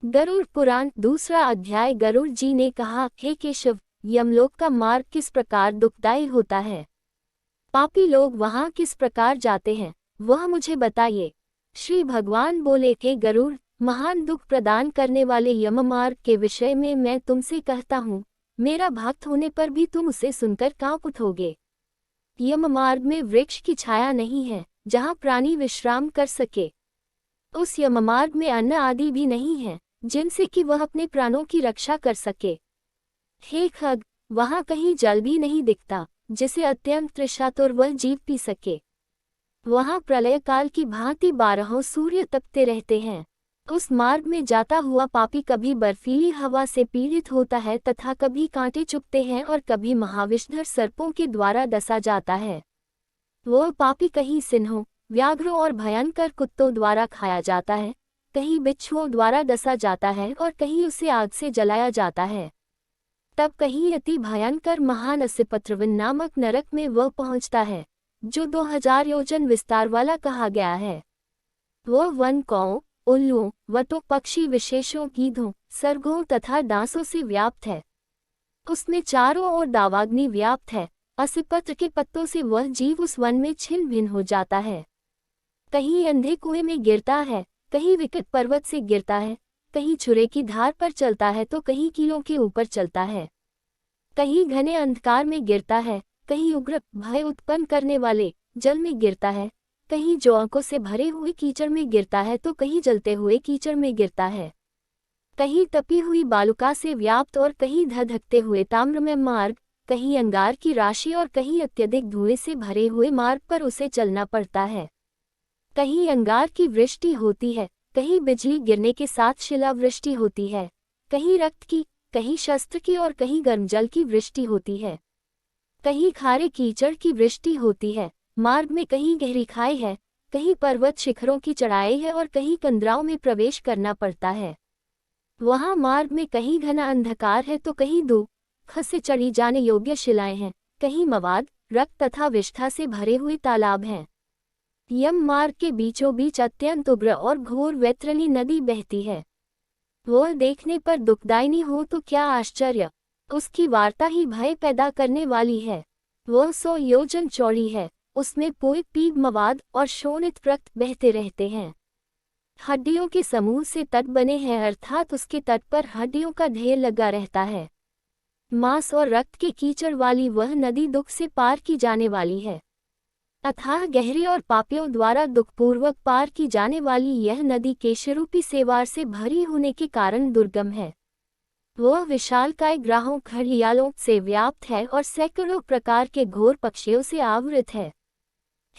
गरुड़ पुराण दूसरा अध्याय। गरुड़ जी ने कहा, हे केशव, यमलोक का मार्ग किस प्रकार दुखदायी होता है? पापी लोग वहाँ किस प्रकार जाते हैं, वह मुझे बताइए। श्री भगवान बोले, हे गरुड़, महान दुख प्रदान करने वाले यम मार्ग के विषय में मैं तुमसे कहता हूँ। मेरा भक्त होने पर भी तुम उसे सुनकर कांप उठोगे। यम मार्ग में वृक्ष की छाया नहीं है जहाँ प्राणी विश्राम कर सके। उस यम मार्ग में अन्न आदि भी नहीं है जिनसे कि वह अपने प्राणों की रक्षा कर सके। हे खग, वहाँ कहीं जल भी नहीं दिखता जिसे अत्यंत तृषातुर वह जीव पी सके। वहाँ प्रलय काल की भांति 12 सूर्य तपते रहते हैं। उस मार्ग में जाता हुआ पापी कभी बर्फीली हवा से पीड़ित होता है तथा कभी कांटे चुभते हैं और कभी महाविषधर सर्पों के द्वारा डसा जाता है। वह पापी कहीं सिंहों, व्याघ्रों और भयंकर कुत्तों द्वारा खाया जाता है, कहीं बिच्छुओं द्वारा डसा जाता है और कहीं उसे आग से जलाया जाता है। तब कहीं अति भयंकर महान असिपत्रवन नामक नरक में वह पहुंचता है, जो 2000 योजन विस्तार वाला कहा गया है। वह वन कौओं, उल्लुओं, वटों, पक्षी विशेषों, गीधों, सर्गों तथा डांसों से व्याप्त है। उसमें चारों ओर दावाग्नि व्याप्त है। असिपत्र के पत्तों से वह जीव उस वन में छिन्न भिन्न हो जाता है। कहीं अंधे कुएं में गिरता है, कहीं विकट पर्वत से गिरता है, कहीं छुरे की धार पर चलता है तो कहीं कीलों के ऊपर चलता है। कहीं घने अंधकार में गिरता है, कहीं उग्र भय उत्पन्न करने वाले जल में गिरता है, कहीं जोंकों से भरे हुए कीचड़ में गिरता है तो कहीं जलते हुए कीचड़ में गिरता है। कहीं तपी हुई बालुका से व्याप्त और कहीं धधकते हुए ताम्रमय मार्ग, कहीं अंगार की राशि और कहीं अत्यधिक धुएं से भरे हुए मार्ग पर उसे चलना पड़ता है। कहीं अंगार की वृष्टि होती है, कहीं बिजली गिरने के साथ शिलावृष्टि होती है, कहीं रक्त की, कहीं शस्त्र की और कहीं गर्म जल की वृष्टि होती है। कहीं खारे कीचड़ की वृष्टि होती है। मार्ग में कहीं गहरी खाई है, कहीं पर्वत शिखरों की चढ़ाई है और कहीं कंदराओं में प्रवेश करना पड़ता है। वहाँ मार्ग में कहीं घना अंधकार है तो कहीं दुख से चढ़ी जाने योग्य शिलाएं हैं, कहीं मवाद, रक्त तथा विष्ठा से भरे हुए तालाब हैं। यम मार्ग के बीचों बीच अत्यंत उग्र और घोर वैतरणी नदी बहती है। वह देखने पर दुखदायिनी हो तो क्या आश्चर्य, उसकी वार्ता ही भय पैदा करने वाली है। वह 100 योजन चौड़ी है, उसमें पोए पीग मवाद और शोणित रक्त बहते रहते हैं। हड्डियों के समूह से तट बने हैं, अर्थात उसके तट पर हड्डियों का ढेर लगा रहता है। मांस और रक्त के कीचड़ वाली वह नदी दुख से पार की जाने वाली है। अथाह गहरी और पापियों द्वारा दुखपूर्वक पार की जाने वाली यह नदी केशरूपी सेवार से भरी होने के कारण दुर्गम है। वह विशालकाय ग्राहों घड़ियालों से व्याप्त है और सैकड़ों प्रकार के घोर पक्षियों से आवृत है।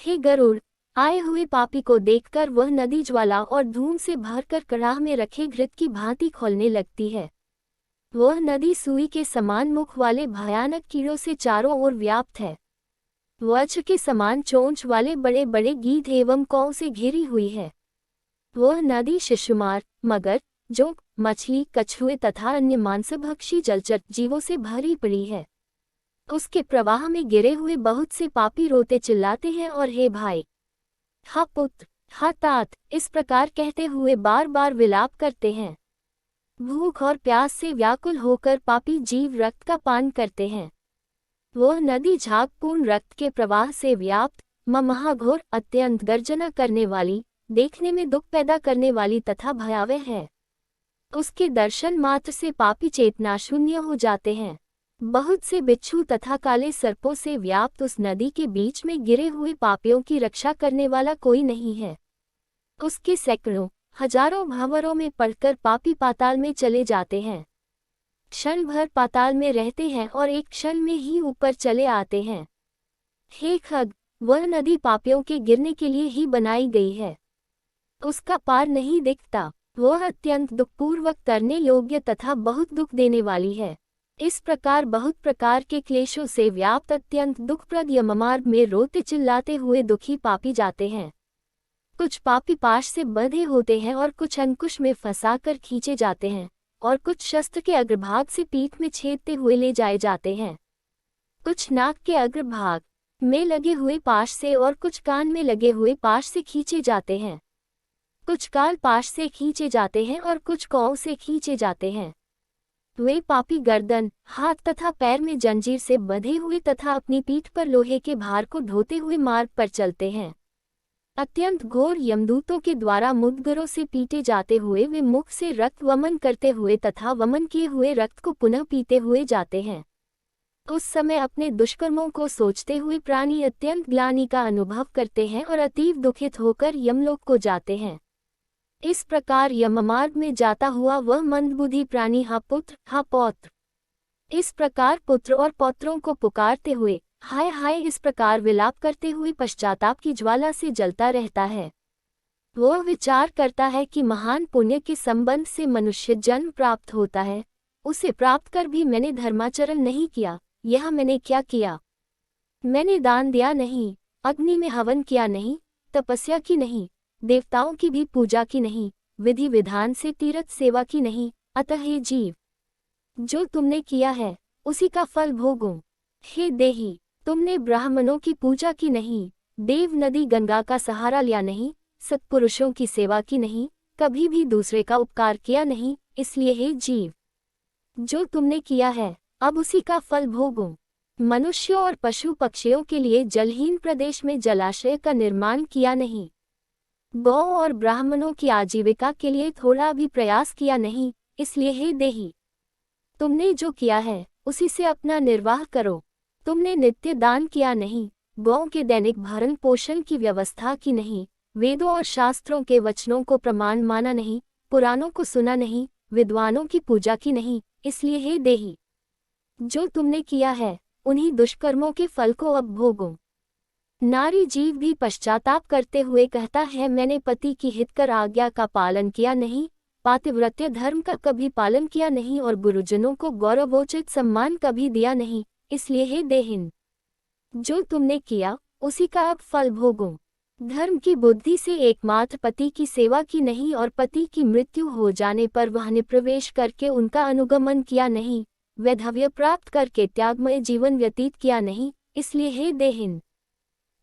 हे गरुड़, आए हुए पापी को देखकर वह नदी ज्वाला और धूम से भरकर कड़ाह में रखे घृत की भांति खौलने लगती है। वह नदी सुई के समान मुख वाले भयानक कीड़ों से चारों ओर व्याप्त है। वज्र के समान चोंच वाले बड़े बड़े गीध एवं कौओं से घिरी हुई है। वह नदी शिशुमार, मगर, जोंक, मछली, कछुए तथा अन्य मांसभक्षी जलचर जीवों से भरी पड़ी है। उसके प्रवाह में गिरे हुए बहुत से पापी रोते चिल्लाते हैं और हे भाई, हा पुत्र, हा तात, इस प्रकार कहते हुए बार बार विलाप करते हैं। भूख और प्यास से व्याकुल होकर पापी जीव रक्त का पान करते हैं। वह नदी झागपूर्ण रक्त के प्रवाह से व्याप्त, महाघोर, अत्यंत गर्जना करने वाली, देखने में दुख पैदा करने वाली तथा भयावह है। उसके दर्शन मात्र से पापी चेतना शून्य हो जाते हैं। बहुत से बिच्छू तथा काले सर्पों से व्याप्त उस नदी के बीच में गिरे हुए पापियों की रक्षा करने वाला कोई नहीं है। उसके सैकड़ों, हजारों भंवरों में पड़कर पापी पाताल में चले जाते हैं। क्षण भर पाताल में रहते हैं और एक क्षण में ही ऊपर चले आते हैं। हे खग, वह नदी पापियों के गिरने के लिए ही बनाई गई है। उसका पार नहीं दिखता। वह अत्यंत दुखपूर्वक तरने योग्य तथा बहुत दुख देने वाली है। इस प्रकार बहुत प्रकार के क्लेशों से व्याप्त अत्यंत दुखप्रद यममार्ग में रोते चिल्लाते हुए दुखी पापी जाते हैं। कुछ पापी पाश से बंधे होते हैं और कुछ अंकुश में फंसाकर खींचे जाते हैं और कुछ शस्त्र के अग्रभाग से पीठ में छेदते हुए ले जाए जाते हैं। कुछ नाक के अग्रभाग में लगे हुए पाश से और कुछ कान में लगे हुए पाश से खींचे जाते हैं। कुछ काल पाश से खींचे जाते हैं और कुछ कौ से खींचे जाते हैं। वे पापी गर्दन, हाथ तथा पैर में जंजीर से बंधे हुए तथा अपनी पीठ पर लोहे के भार को ढोते हुए मार्ग पर चलते हैं। अत्यंत घोर यमदूतों के द्वारा मुद्गरों से पीटे जाते हुए वे मुख से रक्त वमन करते हुए तथा वमन किए हुए रक्त को पुनः पीते हुए जाते हैं। उस समय अपने दुष्कर्मों को सोचते हुए प्राणी अत्यंत ग्लानि का अनुभव करते हैं और अतीव दुखित होकर यमलोक को जाते हैं। इस प्रकार यममार्ग में जाता हुआ वह मंदबुद्धि प्राणी हा पुत्र हा पौत्र, इस प्रकार पुत्र और पौत्रों को पुकारते हुए हाय हाय इस प्रकार विलाप करते हुए पश्चाताप की ज्वाला से जलता रहता है। वह विचार करता है कि महान पुण्य के संबंध से मनुष्य जन्म प्राप्त होता है, उसे प्राप्त कर भी मैंने धर्माचरण नहीं किया। यह मैंने क्या किया? मैंने दान दिया नहीं, अग्नि में हवन किया नहीं, तपस्या की नहीं, देवताओं की भी पूजा की नहीं, विधि विधान से तीर्थ सेवा की नहीं। अतः हे जीव, जो तुमने किया है उसी का फल भोगो। हे देही, तुमने ब्राह्मणों की पूजा की नहीं, देव नदी गंगा का सहारा लिया नहीं, सत्पुरुषों की सेवा की नहीं, कभी भी दूसरे का उपकार किया नहीं। इसलिए हे जीव, जो तुमने किया है अब उसी का फल भोगो। मनुष्यों और पशु पक्षियों के लिए जलहीन प्रदेश में जलाशय का निर्माण किया नहीं, गौ और ब्राह्मणों की आजीविका के लिए थोड़ा भी प्रयास किया नहीं। इसलिए हे देही, तुमने जो किया है उसी से अपना निर्वाह करो। तुमने नित्य दान किया नहीं, गौ के दैनिक भरण पोषण की व्यवस्था की नहीं, वेदों और शास्त्रों के वचनों को प्रमाण माना नहीं, पुराणों को सुना नहीं, विद्वानों की पूजा की नहीं। इसलिए हे देही, जो तुमने किया है उन्हीं दुष्कर्मों के फल को अब भोगो। नारी जीव भी पश्चाताप करते हुए कहता है, मैंने पति की हितकर आज्ञा का पालन किया नहीं, पातिव्रत्य धर्म का कभी पालन किया नहीं और गुरुजनों को गौरवोचित सम्मान कभी दिया नहीं। इसलिए हे देहिन, जो तुमने किया उसी का अब फल भोगो। धर्म की बुद्धि से एकमात्र पति की सेवा की नहीं और पति की मृत्यु हो जाने पर वह प्रवेश करके उनका अनुगमन किया नहीं, वैधव्य प्राप्त करके त्यागमय जीवन व्यतीत किया नहीं। इसलिए हे देहिन,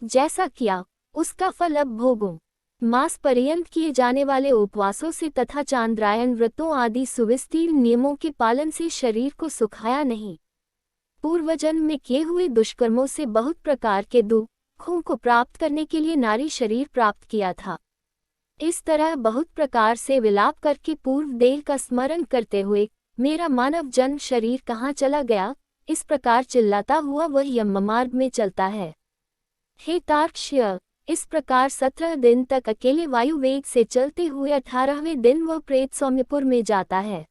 जैसा किया उसका फल अब भोगो। मास पर्यंत किए जाने वाले उपवासों से तथा चांद्रायन व्रतों आदि सुविस्तीर्ण नियमों के पालन से शरीर को सुखाया नहीं। पूर्वजन्म में किए हुए दुष्कर्मों से बहुत प्रकार के दुखों को प्राप्त करने के लिए नारी शरीर प्राप्त किया था। इस तरह बहुत प्रकार से विलाप करके पूर्व देह का स्मरण करते हुए मेरा मानव जन्म शरीर कहाँ चला गया, इस प्रकार चिल्लाता हुआ वह यममार्ग में चलता है। हे तार्क्ष्य, इस प्रकार 17 दिन तक अकेले वायु वेग से चलते हुए 18वें दिन वह प्रेत सौम्यपुर में जाता है।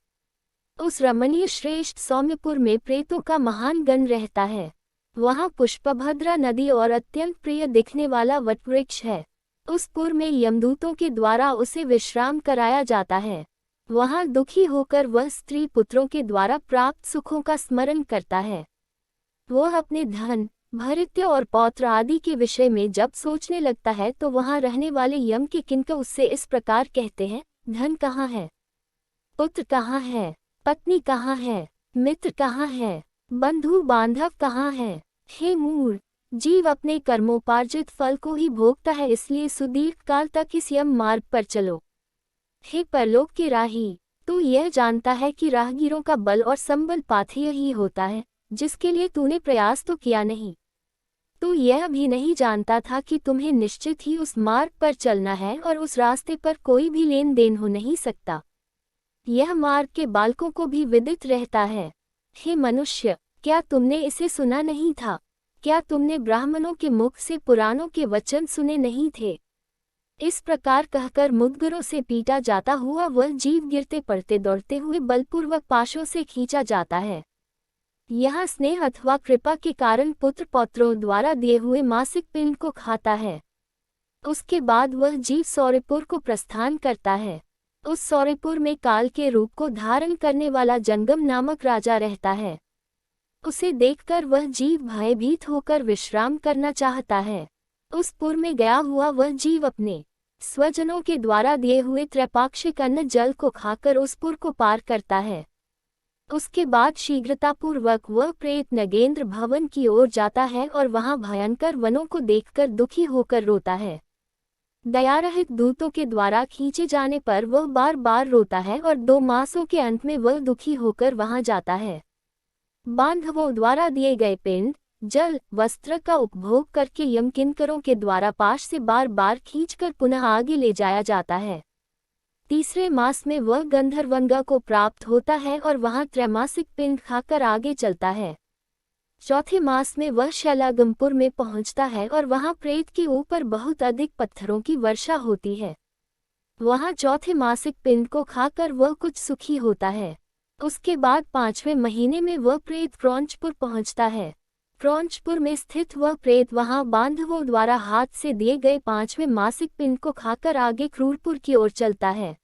उस रमणीय श्रेष्ठ सौम्यपुर में प्रेतों का महान गण रहता है। वहाँ पुष्पभद्रा नदी और अत्यंत प्रिय दिखने वाला वटवृक्ष है। उस पुर में यमदूतों के द्वारा उसे विश्राम कराया जाता है। वहाँ दुखी होकर वह स्त्री पुत्रों के द्वारा प्राप्त सुखों का स्मरण करता है। वह अपने धन, भृत्य और पौत्र आदि के विषय में जब सोचने लगता है तो वहाँ रहने वाले यम के किंकर उससे इस प्रकार कहते हैं, धन कहाँ है, पुत्र कहाँ है, पत्नी कहाँ है, मित्र कहाँ है, बंधु बांधव कहाँ है। हे मूढ़, जीव अपने कर्मोपार्जित फल को ही भोगता है, इसलिए सुदीर्घ काल तक इस यम मार्ग पर चलो। हे परलोक के राही, तू यह जानता है कि राहगीरों का बल और संबल पाथेय ही होता है, जिसके लिए तूने प्रयास तो किया नहीं। तू यह भी नहीं जानता था कि तुम्हें निश्चित ही उस मार्ग पर चलना है और उस रास्ते पर कोई भी लेन देन हो नहीं सकता। यह मार्ग के बालकों को भी विदित रहता है। हे मनुष्य, क्या तुमने इसे सुना नहीं था? क्या तुमने ब्राह्मणों के मुख से पुराणों के वचन सुने नहीं थे? इस प्रकार कहकर मुद्गरों से पीटा जाता हुआ वह जीव गिरते पड़ते दौड़ते हुए बलपूर्वक पाशों से खींचा जाता है। यहाँ स्नेह अथवा कृपा के कारण पुत्र पौत्रों द्वारा दिए हुए मासिक पिंड को खाता है। उसके बाद वह जीव सौरपुर को प्रस्थान करता है। उस सौरपुर में काल के रूप को धारण करने वाला जंगम नामक राजा रहता है। उसे देखकर वह जीव भयभीत होकर विश्राम करना चाहता है। उस पुर में गया हुआ वह जीव अपने स्वजनों के द्वारा दिए हुए त्रैपाक्षिक अन्न जल को खाकर उस पुर को पार करता है। उसके बाद शीघ्रतापूर्वक वह प्रेत नगेंद्र भवन की ओर जाता है और वहां भयंकर वनों को देखकर दुखी होकर रोता है। दयारहित दूतों के द्वारा खींचे जाने पर वह बार बार रोता है और 2 मासों के अंत में वह दुखी होकर वहां जाता है। बांधवों द्वारा दिए गए पिंड, जल, वस्त्र का उपभोग करके यमकिंकरों के द्वारा पाश से बार बार खींचकर पुनः आगे ले जाया जाता है। तीसरे मास में वह गंधर्वंगा को प्राप्त होता है और वहां त्रैमासिक पिंड खाकर आगे चलता है। चौथे मास में वह शैलागमपुर में पहुंचता है और वहां प्रेत के ऊपर बहुत अधिक पत्थरों की वर्षा होती है। वहां चौथे मासिक पिंड को खाकर वह कुछ सुखी होता है। उसके बाद 5वें महीने में वह प्रेत क्रौंचपुर पहुंचता है। क्रौंचपुर में स्थित वह प्रेत वहां बांधवों द्वारा हाथ से दिए गए 5वें मासिक पिंड को खाकर आगे क्रूरपुर की ओर चलता है।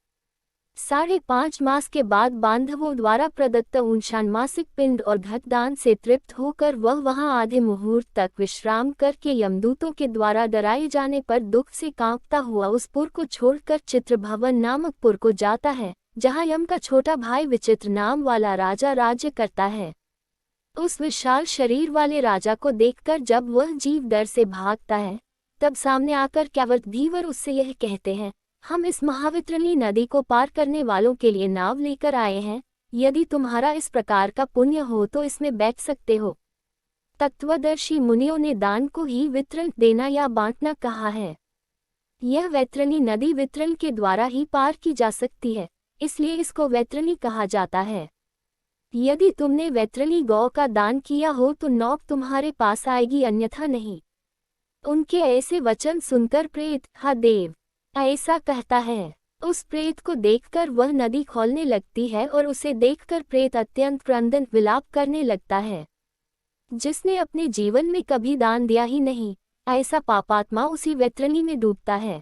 5.5 मास के बाद बांधवों द्वारा प्रदत्त ऊंशान मासिक पिंड और घटदान से तृप्त होकर वह वहां आधे मुहूर्त तक विश्राम करके यमदूतों के द्वारा डराए जाने पर दुख से कांपता हुआ उस पुर को छोड़कर चित्रभवन नामक पुर को जाता है, जहां यम का छोटा भाई विचित्र नाम वाला राजा राज्य करता है। उस विशाल शरीर वाले राजा को देखकर जब वह जीव डर से भागता है, तब सामने आकर क्यावर्तधीवर उससे यह कहते हैं, हम इस महावितरणी नदी को पार करने वालों के लिए नाव लेकर आए हैं। यदि तुम्हारा इस प्रकार का पुण्य हो तो इसमें बैठ सकते हो। तत्वदर्शी मुनियों ने दान को ही वितरण देना या बांटना कहा है। यह वैतरणी नदी वितरण के द्वारा ही पार की जा सकती है, इसलिए इसको वैतरणी कहा जाता है। यदि तुमने वैतरणी गौ का दान किया हो तो नौक तुम्हारे पास आएगी, अन्यथा नहीं। उनके ऐसे वचन सुनकर प्रेत, हा देव, ऐसा कहता है। उस प्रेत को देखकर वह नदी खौलने लगती है और उसे देखकर प्रेत अत्यंत क्रंदन विलाप करने लगता है। जिसने अपने जीवन में कभी दान दिया ही नहीं, ऐसा पापात्मा उसी वैतरणी में डूबता है।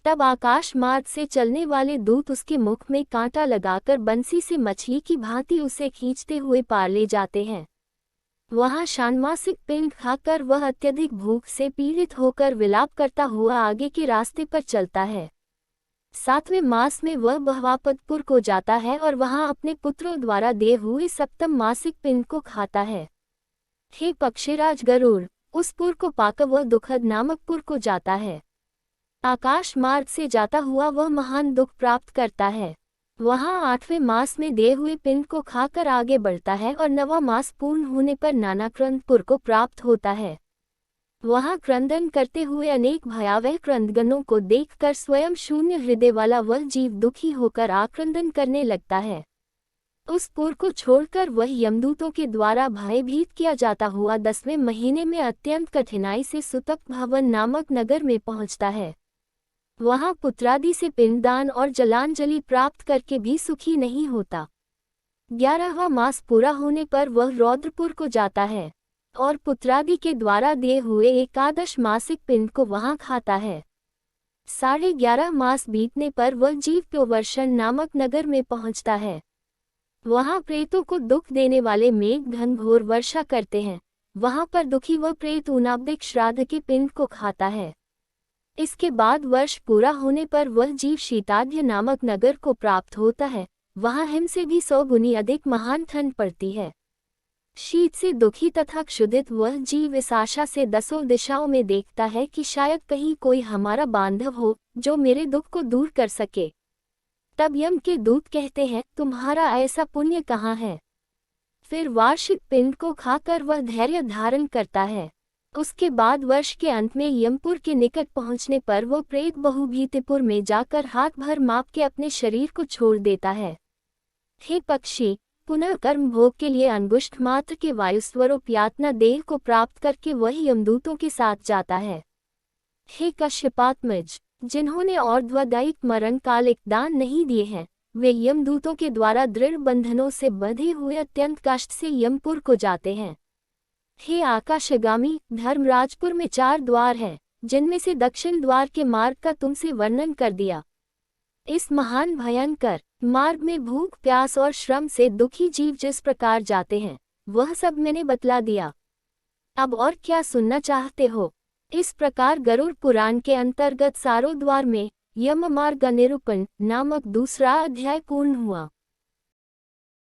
तब आकाश मार्ग से चलने वाले दूत उसके मुख में कांटा लगाकर बंसी से मछली की भांति उसे खींचते हुए पार ले जाते हैं। वहां षाण्मासिक पिंड खाकर वह अत्यधिक भूख से पीड़ित होकर विलाप करता हुआ आगे के रास्ते पर चलता है। 7वें मास में वह बहवापतपुर को जाता है और वहां अपने पुत्रों द्वारा दिए हुए 7म मासिक पिंड को खाता है। हे पक्षीराज गरुड़, उस पुर को पाकर वह दुखद नामक पुर को जाता है। आकाश मार्ग से जाता हुआ वह महान दुख प्राप्त करता है। वहां 8वें मास में दिए हुए पिंड को खाकर आगे बढ़ता है और 9वां मास पूर्ण होने पर नानाक्रंदपुर को प्राप्त होता है। वहां क्रंदन करते हुए अनेक भयावह क्रंदगनों को देखकर स्वयं शून्य हृदय वाला वह जीव दुखी होकर आक्रंदन करने लगता है। उस पुर को छोड़कर वह यमदूतों के द्वारा भयभीत किया जाता हुआ 10वें महीने में अत्यंत कठिनाई से सुतप भवन नामक नगर में पहुंचता है। वहां पुत्रादि से पिंडदान और जलांजलि प्राप्त करके भी सुखी नहीं होता। 11वां मास पूरा होने पर वह रौद्रपुर को जाता है और पुत्रादि के द्वारा दिए हुए 11 मासिक पिंड को वहां खाता है। 11.5 मास बीतने पर वह जीव प्योवर्षण नामक नगर में पहुंचता है। वहां प्रेतों को दुख देने वाले मेघ घनघोर वर्षा करते हैं। वहां पर दुखी वह प्रेत ऊनाब्दिक श्राद्ध के पिंड को खाता है। इसके बाद वर्ष पूरा होने पर वह जीव शीताद्य नामक नगर को प्राप्त होता है। वहां हिम से भी 100 गुनी अधिक महान ठंड पड़ती है। शीत से दुखी तथा क्षुधित वह जीव इस आशा से 10 दिशाओं में देखता है कि शायद कहीं कोई हमारा बांधव हो जो मेरे दुख को दूर कर सके। तब यम के दूत कहते हैं, तुम्हारा ऐसा पुण्य कहाँ है? फिर वार्षिक पिंड को खाकर वह धैर्य धारण करता है। उसके बाद वर्ष के अंत में यमपुर के निकट पहुंचने पर वह प्रेत बहुभीतिपुर में जाकर हाथ भर माप के अपने शरीर को छोड़ देता है। हे पक्षी, पुनः कर्म भोग के लिए अंगुष्ठ मात्र के वायुस्वरूप यातना देह को प्राप्त करके वही यमदूतों के साथ जाता है। हे कश्यपात्मज, जिन्होंने और्ध्वदायिक मरण कालिक दान नहीं दिए हैं, वे यमदूतों के द्वारा दृढ़ बंधनों से बंधे हुए अत्यंत कष्ट से यमपुर को जाते हैं। हे आकाशगामी, धर्मराजपुर में 4 द्वार हैं, जिनमें से दक्षिण द्वार के मार्ग का तुमसे वर्णन कर दिया। इस महान भयंकर मार्ग में भूख, प्यास और श्रम से दुखी जीव जिस प्रकार जाते हैं, वह सब मैंने बतला दिया। अब और क्या सुनना चाहते हो? इस प्रकार गरुड़ पुराण के अंतर्गत सारोद्वार में यम मार्ग निरूपण नामक दूसरा अध्याय पूर्ण हुआ।